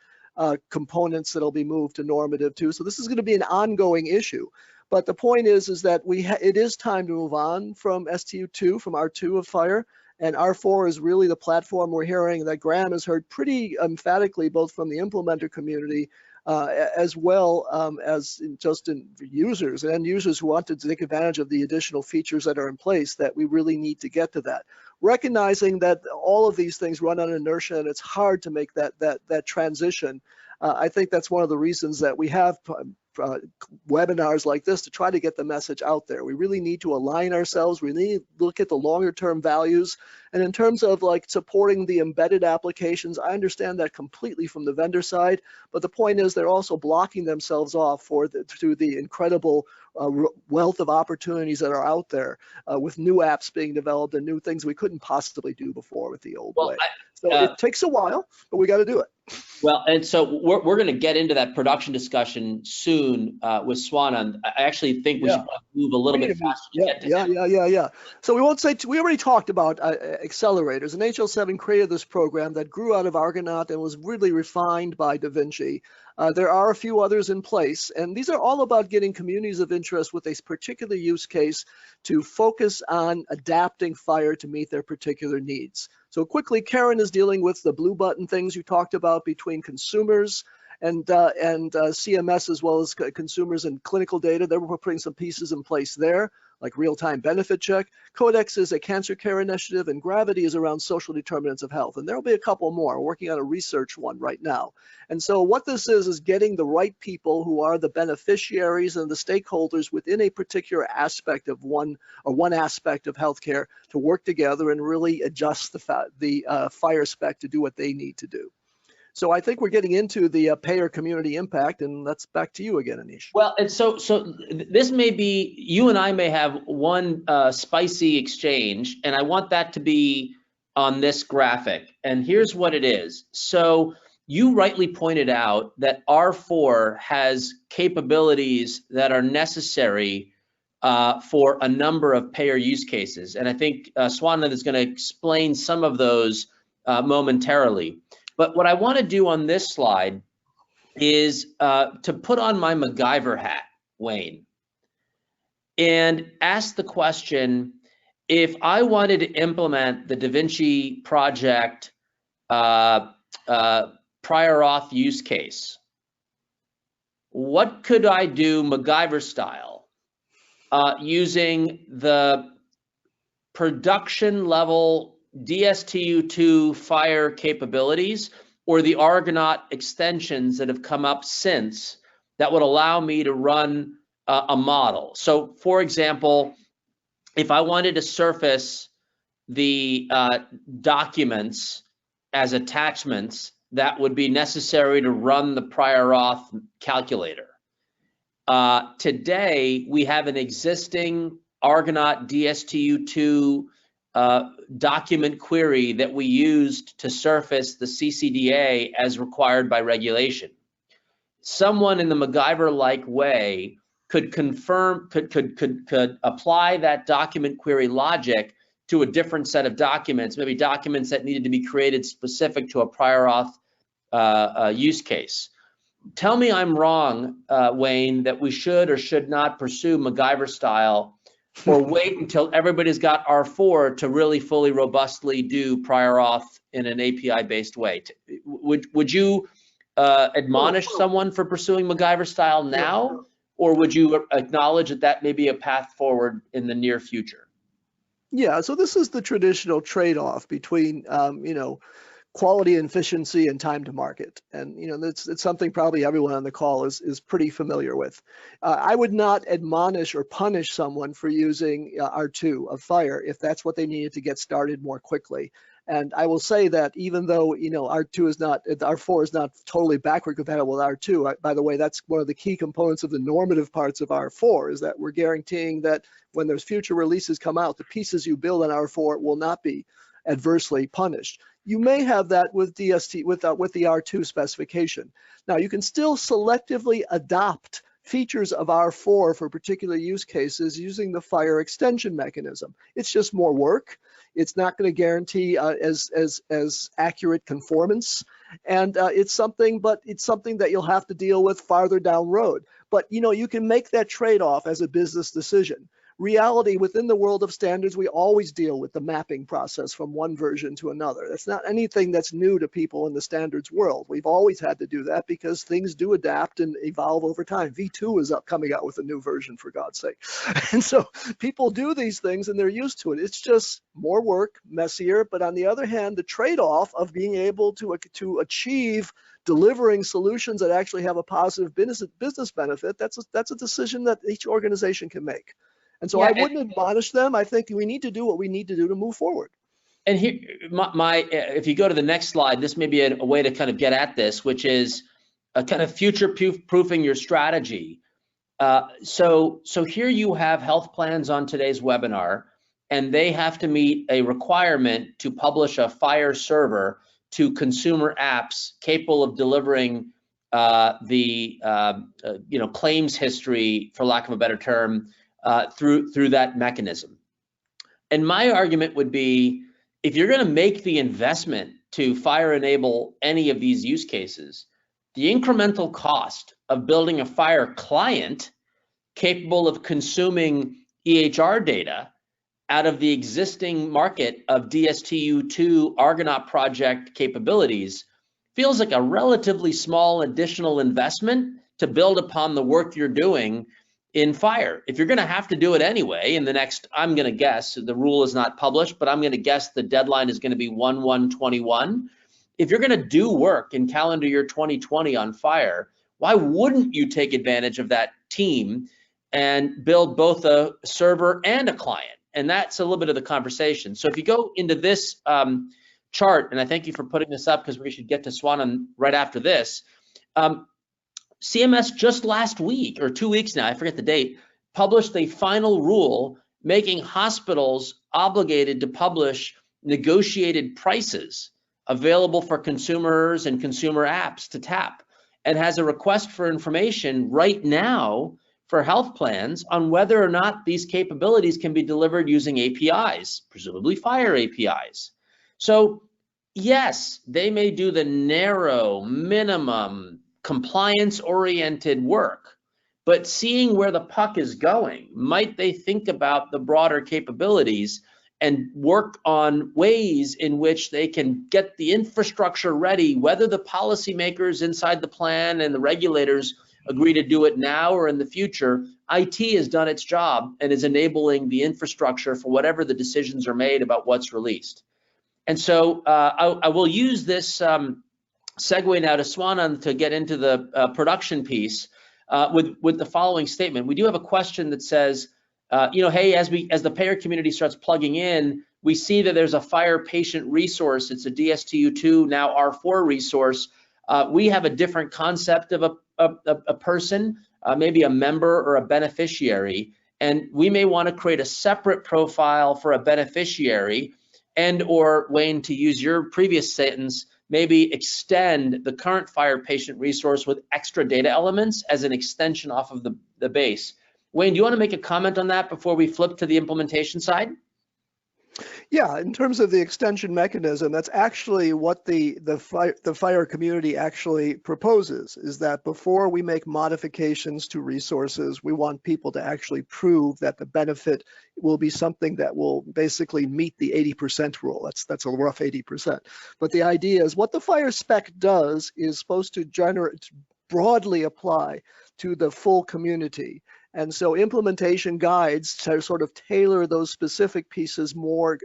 components that'll be moved to normative too. So this is going to be an ongoing issue. But the point is that it is time to move on from STU2, from R2 of FHIR, and R4 is really the platform we're hearing that Graham has heard pretty emphatically, both from the implementer community as well as just in users and end users who want to take advantage of the additional features that are in place, that we really need to get to that. Recognizing that all of these things run on inertia and it's hard to make that transition. I think that's one of the reasons that we have webinars like this, to try to get the message out there. We really need to align ourselves. We need to look at the longer term values. And in terms of like supporting the embedded applications, I understand that completely from the vendor side, but the point is they're also blocking themselves off through the incredible wealth of opportunities that are out there with new apps being developed and new things we couldn't possibly do before with the old way. So it takes a while, but we got to do it. Well, and so we're going to get into that production discussion soon with Swanand. I actually think we should move a little bit faster. Yeah. So we won't say, we already talked about accelerators, and HL7 created this program that grew out of Argonaut and was really refined by Da Vinci. There are a few others in place, and these are all about getting communities of interest with a particular use case to focus on adapting FHIR to meet their particular needs. So quickly, Karen is dealing with the blue button things you talked about between consumers and CMS, as well as consumers and clinical data. We're putting some pieces in place there, like real-time benefit check. Codex is a cancer care initiative, and Gravity is around social determinants of health. And there'll be a couple more. We're working on a research one right now. And so what this is getting the right people who are the beneficiaries and the stakeholders within a particular aspect of one aspect of healthcare to work together and really adjust the FHIR spec to do what they need to do. So I think we're getting into the payer community impact, and that's back to you again, Aneesh. Well, and so this may be, you and I may have one spicy exchange, and I want that to be on this graphic. And here's what it is. So you rightly pointed out that R4 has capabilities that are necessary for a number of payer use cases. And I think Swanand is going to explain some of those momentarily. But what I want to do on this slide is to put on my MacGyver hat, Wayne, and ask the question, if I wanted to implement the Da Vinci project prior auth use case, what could I do MacGyver style using the production level DSTU2 FHIR capabilities or the Argonaut extensions that have come up since that would allow me to run a model? So for example, if I wanted to surface the documents as attachments that would be necessary to run the prior auth calculator. Today, we have an existing Argonaut DSTU2 document query that we used to surface the CCDA as required by regulation. Someone in the MacGyver-like way could confirm, could apply that document query logic to a different set of documents, maybe documents that needed to be created specific to a prior auth use case. Tell me I'm wrong, Wayne, that we should or should not pursue MacGyver style, or wait until everybody's got R4 to really fully robustly do prior auth in an API-based way. Would you admonish someone for pursuing MacGyver style now, or would you acknowledge that that may be a path forward in the near future? Yeah, so this is the traditional trade-off between, quality and efficiency and time to market. And, it's something probably everyone on the call is pretty familiar with. I would not admonish or punish someone for using R2 of FHIR if that's what they needed to get started more quickly. And I will say that even though, R4 is not totally backward compatible with R2, by the way, that's one of the key components of the normative parts of R4, is that we're guaranteeing that when those future releases come out, the pieces you build on R4 will not be adversely punished. You may have that with DST, with the R2 specification. Now, you can still selectively adopt features of R4 for particular use cases using the FHIR extension mechanism. It's just more work. It's not going to guarantee as accurate conformance, and it's something that you'll have to deal with farther down the road. But you can make that trade-off as a business decision. Reality, within the world of standards, we always deal with the mapping process from one version to another. That's not anything that's new to people in the standards world. We've always had to do that because things do adapt and evolve over time. V2 is coming out with a new version, for God's sake. And so people do these things and they're used to it. It's just more work, messier, but on the other hand, the trade-off of being able to achieve delivering solutions that actually have a positive business benefit, that's a decision that each organization can make. And so I wouldn't admonish them. I think we need to do what we need to do to move forward. And here, if you go to the next slide, this may be a way to kind of get at this, which is a kind of future-proofing your strategy. So here you have health plans on today's webinar, and they have to meet a requirement to publish a FHIR server to consumer apps capable of delivering claims history, for lack of a better term, through that mechanism. And my argument would be, if you're going to make the investment to FHIR enable any of these use cases, the incremental cost of building a FHIR client capable of consuming EHR data out of the existing market of DSTU2 Argonaut project capabilities feels like a relatively small additional investment to build upon the work you're doing in FHIR. If you're going to have to do it anyway in the next, I'm going to guess, the rule is not published, but I'm going to guess the deadline is going to be 1/1/21. If you're going to do work in calendar year 2020 on FHIR, why wouldn't you take advantage of that team and build both a server and a client? And that's a little bit of the conversation. So if you go into this chart, and I thank you for putting this up because we should get to Swanand right after this. CMS just last week, or 2 weeks now, I forget the date, published a final rule making hospitals obligated to publish negotiated prices available for consumers and consumer apps to tap, and has a request for information right now for health plans on whether or not these capabilities can be delivered using APIs, presumably FHIR APIs. So yes, they may do the narrow, minimum, compliance-oriented work, but seeing where the puck is going, might they think about the broader capabilities and work on ways in which they can get the infrastructure ready, whether the policymakers inside the plan and the regulators agree to do it now or in the future. IT has done its job and is enabling the infrastructure for whatever the decisions are made about what's released. And so I will use this segue now to Swanand to get into the production piece with the following statement. We do have a question that says, hey, as the payer community starts plugging in, we see that there's a FHIR patient resource. It's a DSTU2 now R4 resource. We have a different concept of a person, maybe a member or a beneficiary, and we may want to create a separate profile for a beneficiary, and or, Wayne, to use your previous sentence, maybe extend the current FHIR patient resource with extra data elements as an extension off of the base. Wayne, do you want to make a comment on that before we flip to the implementation side? Yeah, in terms of the extension mechanism, that's actually what the FHIR community actually proposes, is that before we make modifications to resources, we want people to actually prove that the benefit will be something that will basically meet the 80% rule. That's a rough 80%. But the idea is what the FHIR spec does is supposed to broadly apply to the full community. And so implementation guides to sort of tailor those specific pieces more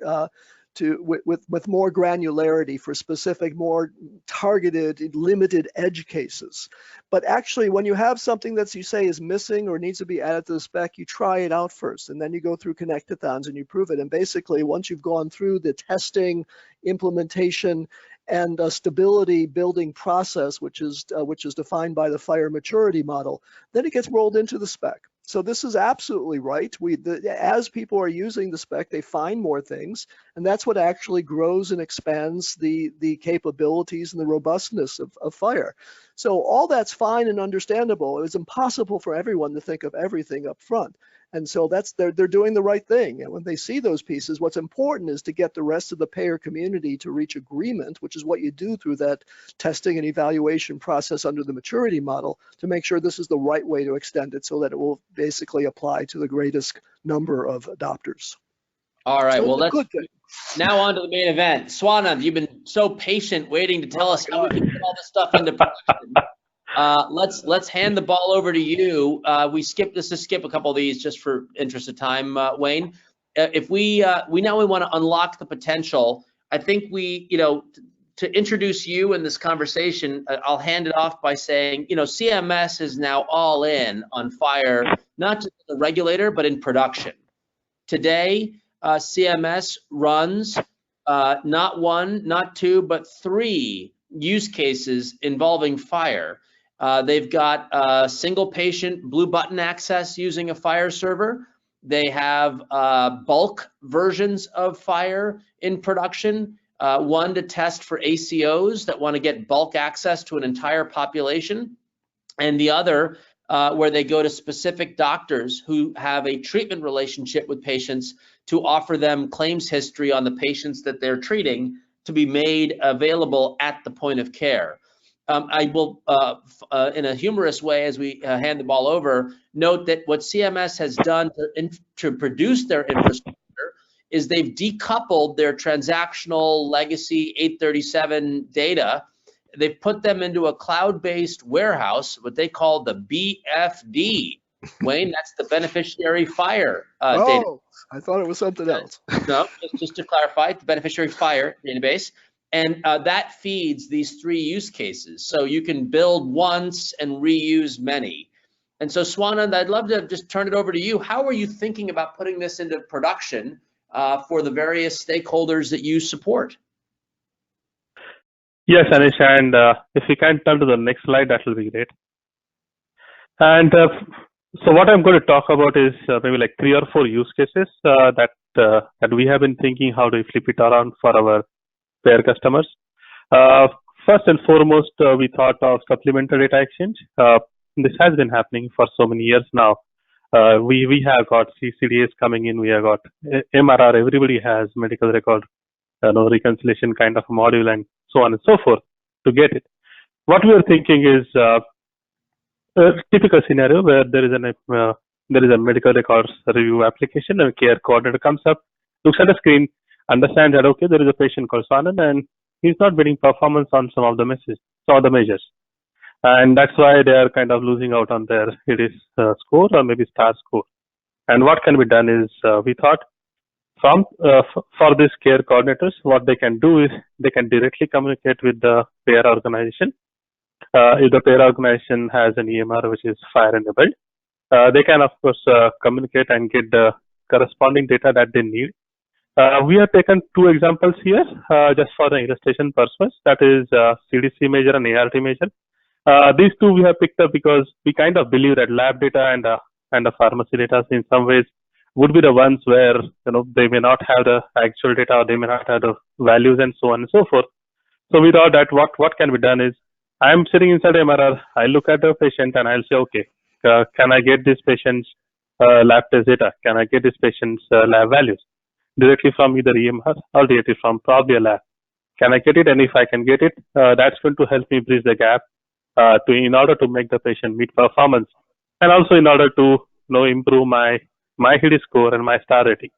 with more granularity for specific, more targeted, limited edge cases. But actually, when you have something that you say is missing or needs to be added to the spec, you try it out first, and then you go through connectathons and you prove it. And basically, once you've gone through the testing, implementation, and a stability building process, which is defined by the FHIR maturity model, then it gets rolled into the spec. So this is absolutely right. As people are using the spec, they find more things, and that's what actually grows and expands the capabilities and the robustness of FHIR. So all that's fine and understandable. It's impossible for everyone to think of everything up front. And so they're doing the right thing. And when they see those pieces, what's important is to get the rest of the payer community to reach agreement, which is what you do through that testing and evaluation process under the maturity model, to make sure this is the right way to extend it so that it will basically apply to the greatest number of adopters. All right, So well, let's good thing. now on to the main event. Swanand, you've been so patient waiting to tell us how we can put all this stuff into production. Let's hand the ball over to you. Let's skip a couple of these just for interest of time, Wayne. If we want to unlock the potential, I think to introduce you in this conversation, I'll hand it off by saying, CMS is now all in on FHIR, not just as a regulator, but in production. Today, CMS runs not one, not two, but 3 use cases involving FHIR. They've got single patient blue button access using a FHIR server. They have bulk versions of FHIR in production, one to test for ACOs that want to get bulk access to an entire population, and the other where they go to specific doctors who have a treatment relationship with patients to offer them claims history on the patients that they're treating to be made available at the point of care. I will, in a humorous way, as we hand the ball over, note that what CMS has done to produce their infrastructure is they've decoupled their transactional legacy 837 data. They've put them into a cloud-based warehouse, what they call the BFD. Wayne, that's the beneficiary FHIR data. Oh, I thought it was something else. No, just to clarify, the beneficiary FHIR database. And that feeds these 3 use cases. So you can build once and reuse many. And so Swanand, I'd love to just turn it over to you. How are you thinking about putting this into production for the various stakeholders that you support? Yes, Aneesh, and if we can turn to the next slide, that will be great. And so what I'm going to talk about is maybe like 3 or 4 use cases that we have been thinking how to flip it around for our payer customers. First and foremost, we thought of supplemental data exchange. This has been happening for so many years now. We have got CDAs coming in, we have got MRR, everybody has medical record reconciliation kind of a module and so on and so forth to get it. What we are thinking is a typical scenario where there is a medical records review application, and a care coordinator comes up, looks at the screen, understands that, okay, there is a patient called Swanand and he's not getting performance on some of the measures. And that's why they are kind of losing out on their HIDIS score or maybe STAR score. And what can be done is, we thought for these care coordinators, what they can do is they can directly communicate with the payer organization. If the payer organization has an EMR which is FHIR enabled, they can of course communicate and get the corresponding data that they need. We have taken 2 examples here just for the illustration purpose, that is CDC measure and ART measure. These 2 we have picked up because we kind of believe that lab data and the pharmacy data in some ways would be the ones where they may not have the actual data or they may not have the values and so on and so forth. So we thought that what can be done is, I'm sitting inside MRR, I look at the patient and I'll say, okay, can I get this patient's lab test data? Can I get this patient's lab values directly from either EMR or directly from probably a lab? Can I get it? And if I can get it, that's going to help me bridge the gap in order to make the patient meet performance, and also in order to improve my HIDIS score and my STAR rating.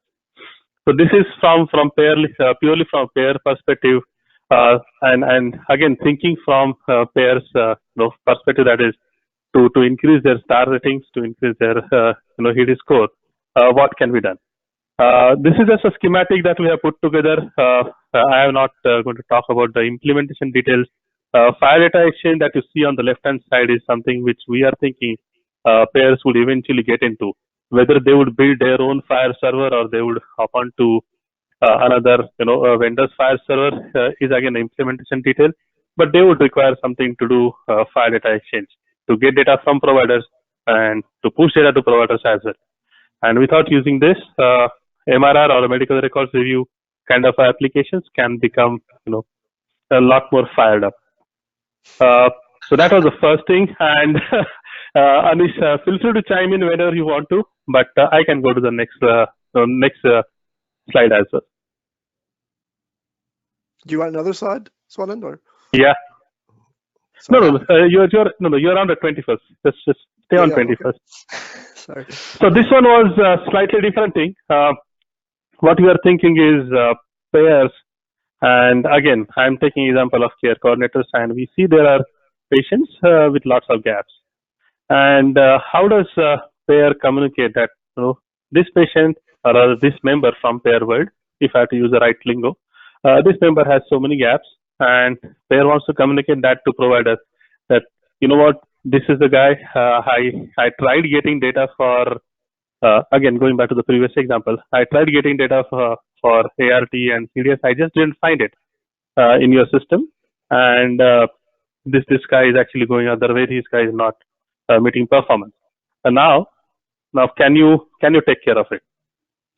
So this is from purely from payer perspective, and again thinking from payers perspective, that is to increase their STAR ratings, to increase their HIDIS score. What can be done? This is just a schematic that we have put together. I am not going to talk about the implementation details. FHIR data exchange that you see on the left-hand side is something which we are thinking payers would eventually get into. Whether they would build their own FHIR server or they would hop onto another, vendor's FHIR server is again an implementation detail. But they would require something to do FHIR data exchange to get data from providers and to push data to providers as well. And without using this, MRR or medical records review kind of applications can become, a lot more fired up. So that was the first thing. And Aneesh, feel free to chime in whenever you want to, but I can go to the next slide as well. Do you want another slide, Swanand, or? Yeah. Sorry. You're on the 21st. Just stay on 21st. Okay. Sorry. So this one was a slightly different thing. What we are thinking is payers, and again, I'm taking example of care coordinators, and we see there are patients with lots of gaps. And how does payer communicate that this patient or this member from payer world, if I have to use the right lingo, this member has so many gaps, and payer wants to communicate that to provider that this is the guy. I tried getting data for again going back to the previous example. I tried getting data for ART and CDS. I just didn't find it in your system, and this guy is actually going other way. This guy is not meeting performance. And now can you take care of it?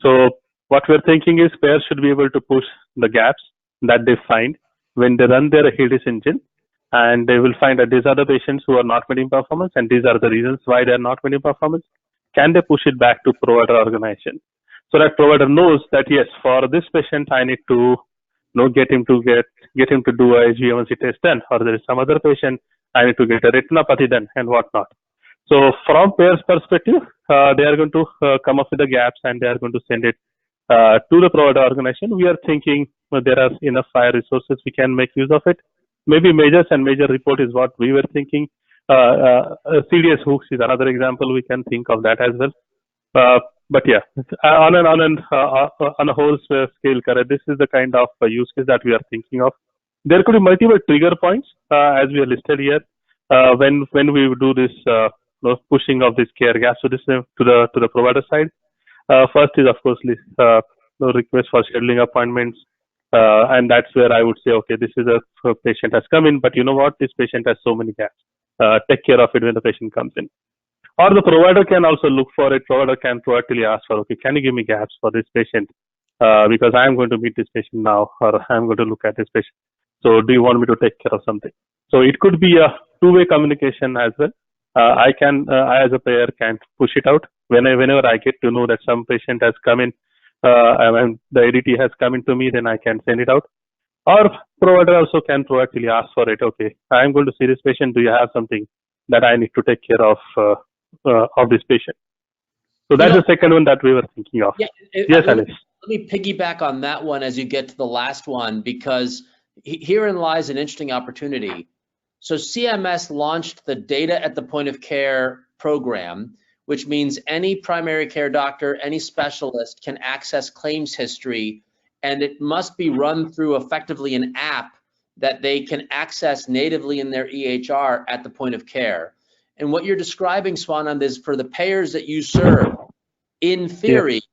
So what we're thinking is payers should be able to push the gaps that they find when they run their HEDIS engine, and they will find that these are the patients who are not meeting performance, and these are the reasons why they are not meeting performance. Can they push it back to provider organization so that provider knows that yes, for this patient I need to get him to do a HbA1c test done, or there is some other patient I need to get a retinopathy done and whatnot. So from payers perspective, they are going to come up with the gaps and they are going to send it to the provider organization. We are thinking there are enough FHIR resources, we can make use of it. Maybe majors and major report is what we were thinking. CDS hooks is another example, we can think of that as well. But yeah, on a whole scale, correct, this is the kind of use case that we are thinking of. There could be multiple trigger points as we are listed here when we do this pushing of this care gap. So this to the provider side. First is of course request for scheduling appointments, and that's where I would say, okay, this is a patient has come in, but you know what, this patient has so many gaps. Take care of it when the patient comes in. Or the provider can also look for it. Provider can proactively ask for, okay, can you give me gaps for this patient? Because I am going to meet this patient now, or I am going to look at this patient. So do you want me to take care of something? So it could be a two-way communication as well. I as a payer can push it out whenever I get to know that some patient has come in, and the ADT has come into me, then I can send it out. Or provider also can proactively ask for it. Okay, I am going to see this patient. Do you have something that I need to take care of this patient? So that's the second one that we were thinking of. Yeah, yes, Aneesh. Let me piggyback on that one as you get to the last one, because herein lies an interesting opportunity. So CMS launched the Data at the Point of Care program, which means any primary care doctor, any specialist can access claims history, and it must be run through effectively an app that they can access natively in their EHR at the point of care. And what you're describing, Swanand, is for the payers that you serve, in theory, yes,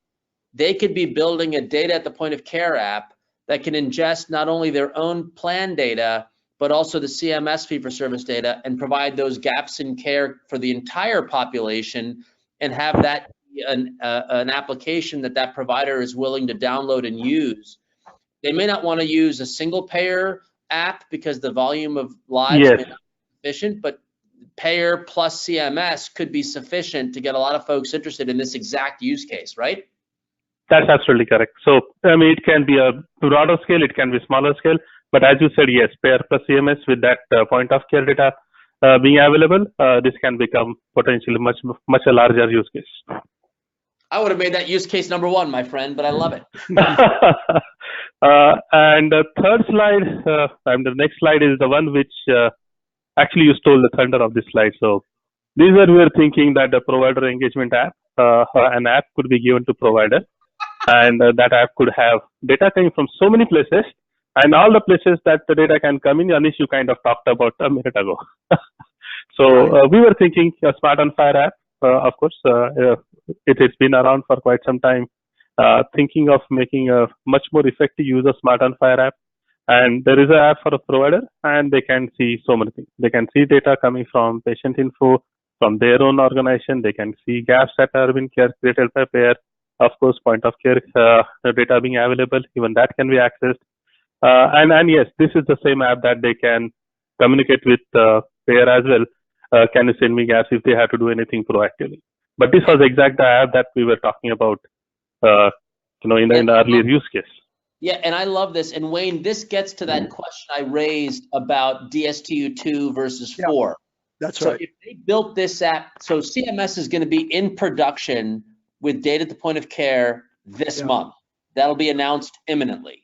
they could be building a Data at the Point of Care app that can ingest not only their own plan data, but also the CMS fee-for-service data, and provide those gaps in care for the entire population, and have that an application that provider is willing to download and use. They may not want to use a single payer app because the volume of lives may not be sufficient, but payer plus CMS could be sufficient to get a lot of folks interested in this exact use case, right? That's absolutely correct. So, I mean, it can be a broader scale, it can be smaller scale, but as you said, yes, payer plus CMS with that point of care data being available, this can become potentially much a larger use case. I would have made that use case number one, my friend, but I love it. And the third slide, and the next slide is the one which actually you stole the thunder of this slide. So these are we are thinking that the provider engagement app, an app could be given to provider, and that app could have data coming from so many places, and all the places that the data can come in, Anish, you kind of talked about a minute ago. So we were thinking a Smart on Fire app, of course, it's been around for quite some time, thinking of making a much more effective use of Smart on Fire app. And there is an app for a provider, and they can see so many things. They can see data coming from patient info, from their own organization. They can see gaps that are being created by payer. Of course, point of care data being available, even that can be accessed. And yes, this is the same app that they can communicate with payer as well. Can you send me gaps if they have to do anything proactively? But this was exactly the app that we were talking about, in the earlier use case. Yeah, and I love this. And Wayne, this gets to that question I raised about DSTU2 versus 4. That's so right. If they built this app, so CMS is going to be in production with data at the point of care this month. That'll be announced imminently.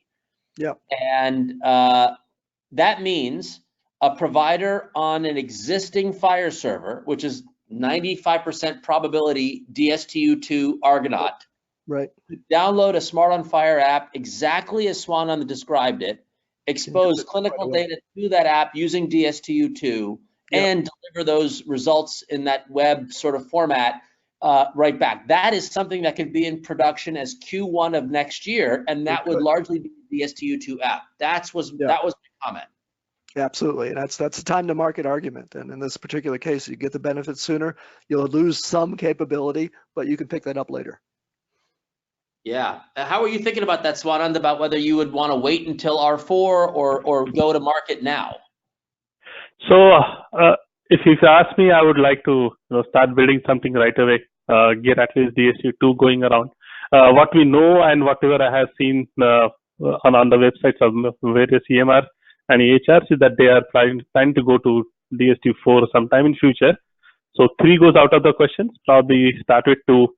Yeah. And that means a provider on an existing FHIR server, which is 95% probability DSTU2 Argonaut, right, download a Smart on Fire app exactly as Swanand described it, expose clinical data to that app using DSTU2, and deliver those results in that web sort of format right back. That is something that could be in production as Q1 of next year, and that would largely be the DSTU2 app. That was my comment. Absolutely, and that's the time to market argument. And in this particular case, you get the benefits sooner. You'll lose some capability, but you can pick that up later. Yeah. How are you thinking about that, Swanand, about whether you would want to wait until R4 or go to market now? So if you ask me, I would like to start building something right away, get at least DSTU2 going around. What we know and whatever I have seen on the websites of various EMRs and EHRs is that they are trying to go to DSTU4 sometime in future. So 3 goes out of the question, probably start with 2.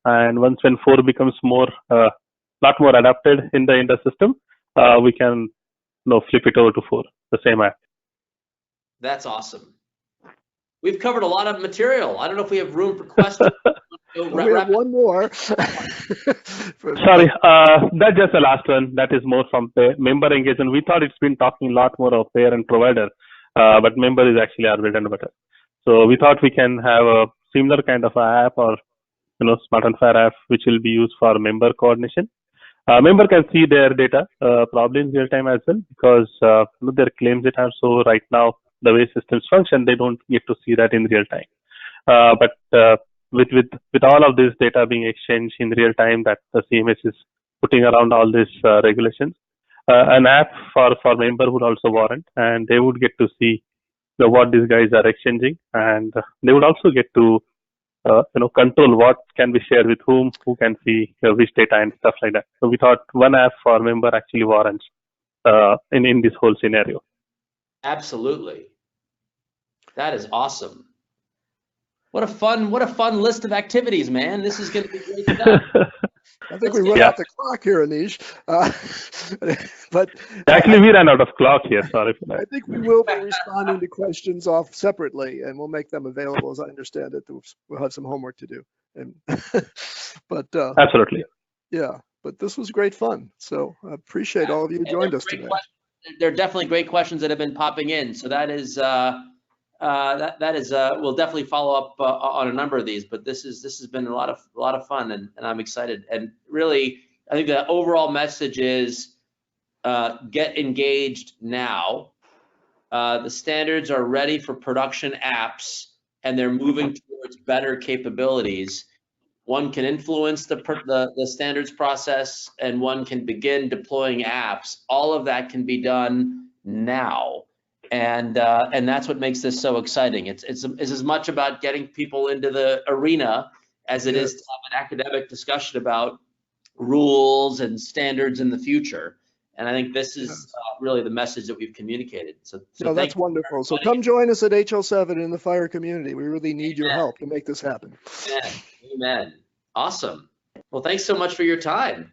And once when 4 becomes more, lot more adapted in the system, we can flip it over to 4, the same app. That's awesome. We've covered a lot of material. I don't know if we have room for questions. We have one more. Sorry, that's just the last one. That is more from member engagement. We thought it's been talking a lot more of payer and provider, but member is actually our bread and butter. So we thought we can have a similar kind of app or Smart on Fire app, which will be used for member coordination. Member can see their data probably in real time as well, because their claims that are so right now, the way systems function, they don't get to see that in real time. But with all of this data being exchanged in real time that the CMS is putting around all these regulations, an app for member would also warrant, and they would get to see what these guys are exchanging, and they would also get to control what can be shared with whom, who can see which data and stuff like that. So we thought one app for member actually warrants in this whole scenario. Absolutely. That is awesome. What a fun list of activities, man. This is going to be great stuff. I think we run out the clock here, Aneesh. But actually, we ran out of clock here. Sorry for that. I think we will be responding to questions off separately, and we'll make them available. As I understand it, we'll have some homework to do. And but absolutely, yeah. But this was great fun. So I appreciate all of you who joined us today. There are definitely great questions that have been popping in. So that is we'll definitely follow up on a number of these, but this has been a lot of fun, and I'm excited. And really, I think the overall message is get engaged now. The standards are ready for production apps, and they're moving towards better capabilities. One can influence the standards process, and one can begin deploying apps. All of that can be done now. And that's what makes this so exciting. It's as much about getting people into the arena as it is to have an academic discussion about rules and standards in the future. And I think this is really the message that we've communicated. So that's wonderful. So come join us at HL7 in the FHIR community. We really need your help to make this happen. Amen. Awesome. Well, thanks so much for your time.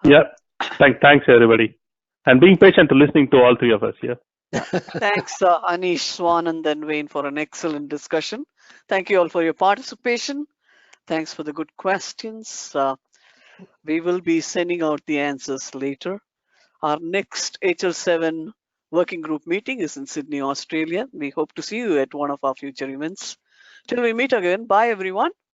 Yeah. Thanks everybody, and being patient to listening to all 3 of us here. Thanks, Aneesh, Swanand, and Wayne for an excellent discussion. Thank you all for your participation. Thanks for the good questions. We will be sending out the answers later. Our next HL7 working group meeting is in Sydney, Australia. We hope to see you at one of our future events. Till we meet again, bye everyone.